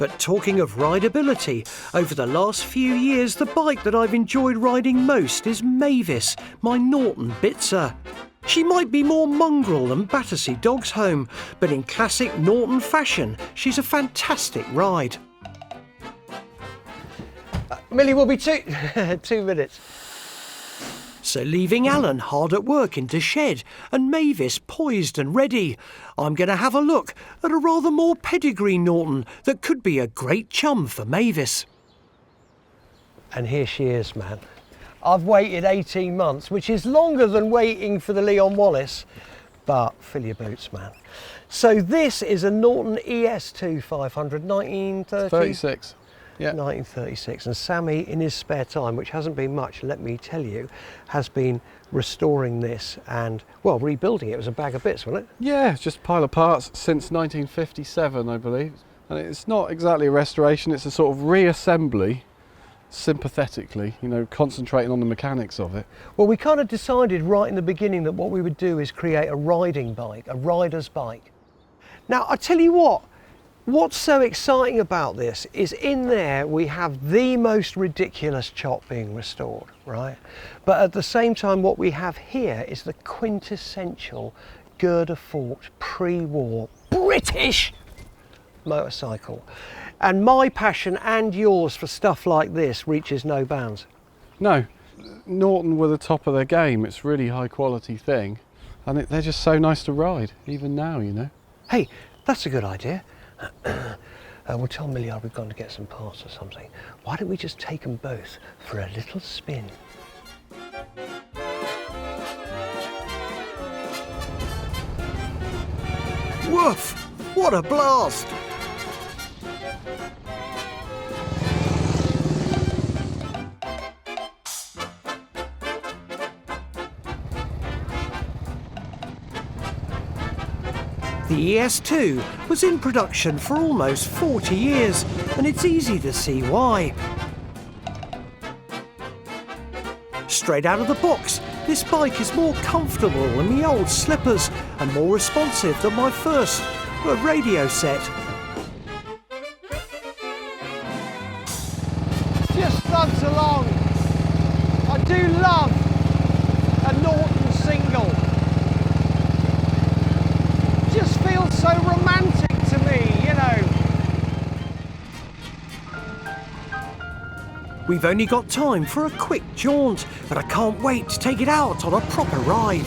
But talking of rideability, over the last few years, the bike that I've enjoyed riding most is Mavis, my Norton Bitzer. She might be more mongrel than Battersea Dog's Home, but in classic Norton fashion, she's a fantastic ride. Millie will be 2 minutes. So leaving Alan hard at work into shed and Mavis poised and ready, I'm going to have a look at a rather more pedigree Norton that could be a great chum for Mavis. And here she is, man. I've waited 18 months, which is longer than waiting for the Leon Wallace, but fill your boots, man. So this is a Norton ES2 500, 1930? 36. Yeah. 1936, and Sammy in his spare time, which hasn't been much, let me tell you, has been restoring this and, well, rebuilding it. It was a bag of bits, wasn't it? Yeah, it's just a pile of parts since 1957, I believe. And it's not exactly a restoration, it's a sort of reassembly, sympathetically, you know, concentrating on the mechanics of it. Well, we kind of decided right in the beginning that what we would do is create a riding bike, a rider's bike. Now, I tell you what, what's so exciting about this is in there we have the most ridiculous chop being restored, right? But at the same time, what we have here is the quintessential girder-forked pre-war British motorcycle. And my passion and yours for stuff like this reaches no bounds. No, Norton were the top of their game. It's a really high quality thing. And they're just so nice to ride, even now, you know. Hey, that's a good idea. We'll tell Millie we've gone to get some parts or something. Why don't we just take them both for a little spin? Woof! What a blast! The ES2 was in production for almost 40 years, and it's easy to see why. Straight out of the box, this bike is more comfortable than the old slippers and more responsive than my first radio set. Just thuds along. I do love a Norton single. Just feels so romantic to me, you know. We've only got time for a quick jaunt, but I can't wait to take it out on a proper ride.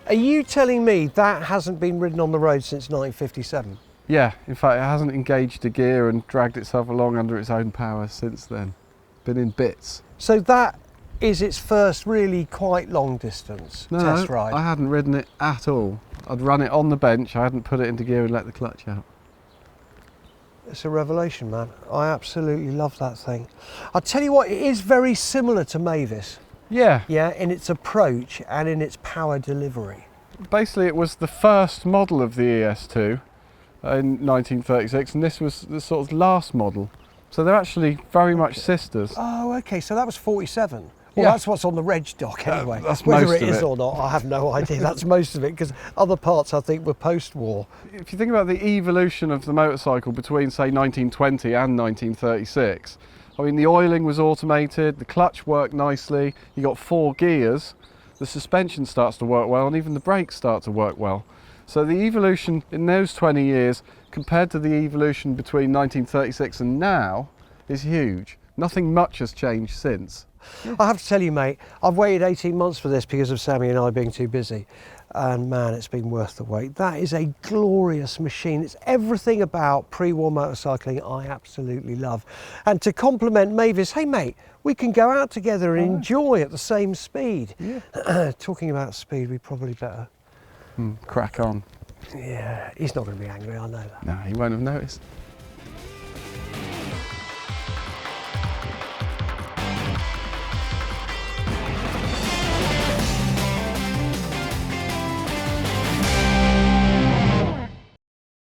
Are you telling me that hasn't been ridden on the road since 1957? Yeah, in fact, it hasn't engaged a gear and dragged itself along under its own power since then. Been in bits. So that is its first really quite long distance test ride? I hadn't ridden it at all. I'd run it on the bench, I hadn't put it into gear and let the clutch out. It's a revelation, man. I absolutely love that thing. I'll tell you what, it is very similar to Mavis. Yeah. Yeah, in its approach and in its power delivery. Basically, it was the first model of the ES2 in 1936, and this was the sort of last model. So they're actually very much sisters. Oh, okay, so that was 47. Well, Yeah. that's what's on the reg doc anyway. That's Whether most it of is it. or not, I have no idea. That's most of it, because other parts I think were post-war. If you think about the evolution of the motorcycle between, say, 1920 and 1936, I mean, the oiling was automated, the clutch worked nicely, you got 4 gears, the suspension starts to work well, and even the brakes start to work well. So the evolution in those 20 years, compared to the evolution between 1936 and now, is huge. Nothing much has changed since. I have to tell you, mate, I've waited 18 months for this because of Sammy and I being too busy. And man, it's been worth the wait. That is a glorious machine. It's everything about pre-war motorcycling I absolutely love. And to compliment Mavis, hey mate, we can go out together and enjoy at the same speed. Yeah. Talking about speed, we probably better. Crack on. Yeah, he's not going to be angry, I know that. No, he won't have noticed.